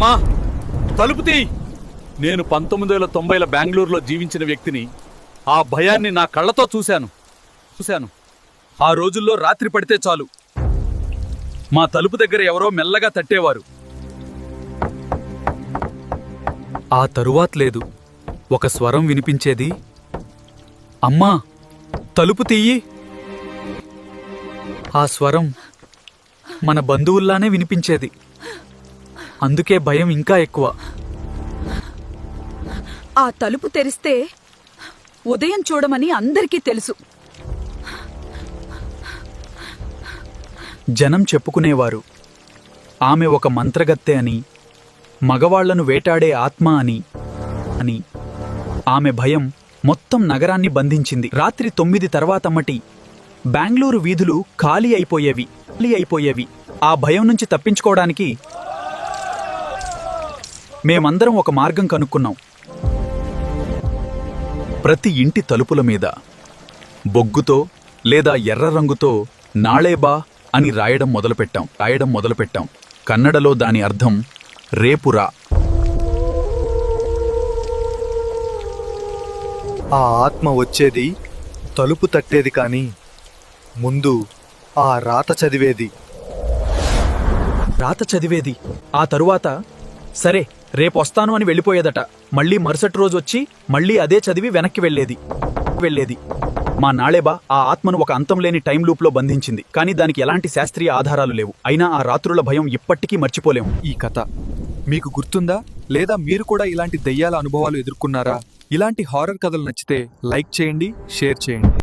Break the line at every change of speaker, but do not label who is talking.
అమ్మా, తలుపు తీ. నేను 1990ల బెంగళూరులో జీవించిన వ్యక్తిని. ఆ భయాన్ని నా కళ్ళతో చూశాను. ఆ రోజుల్లో రాత్రి పడితే చాలు మా తలుపు దగ్గర ఎవరో మెల్లగా తట్టేవారు. ఆ తరువాత లేదు. ఒక స్వరం వినిపించేది, అమ్మా తలుపు తీయి. ఆ స్వరం మన బంధువుల్లానే వినిపించేది. అందుకే భయం ఇంకా ఎక్కువ.
ఆ తలుపు తెరిస్తే ఉదయం చూడమని అందరికీ తెలుసు.
జనం చెప్పుకునేవారు, ఆమె ఒక మంత్రగత్తె అని, మగవాళ్లను వేటాడే ఆత్మ అని. ఆమె భయం మొత్తం నగరాన్ని బంధించింది. రాత్రి 9 తర్వాతమ్మటి బెంగళూరు వీధులు ఖాళీ అయిపోయేవి. ఆ భయం నుంచి తప్పించుకోవడానికి మేమందరం ఒక మార్గం కనుక్కున్నాం. ప్రతి ఇంటి తలుపుల మీద బొగ్గుతో లేదా ఎర్ర రంగుతో నాళేబా అని రాయడం మొదలుపెట్టాం. కన్నడలో దాని అర్థం రేపురా.
ఆ ఆత్మ వచ్చేది, తలుపు తట్టేది, కానీ ముందు ఆ రాత చదివేది.
ఆ తరువాత సరే రేపొస్తాను అని వెళ్ళిపోయేదట. మళ్ళీ మరుసటి రోజు వచ్చి మళ్ళీ అదే చదివి వెనక్కి వెళ్ళేది. మా నాళేబా ఆ ఆత్మను ఒక అంతం లేని టైం లూప్లో బంధించింది. కానీ దానికి ఎలాంటి శాస్త్రీయ ఆధారాలు లేవు. అయినా ఆ రాత్రుల భయం ఇప్పటికీ మర్చిపోలేము.
ఈ కథ మీకు గుర్తుందా? లేదా మీరు కూడా ఇలాంటి దెయ్యాల అనుభవాలు ఎదుర్కొన్నారా? ఇలాంటి హారర్ కథలు నచ్చితే లైక్ చేయండి, షేర్ చేయండి.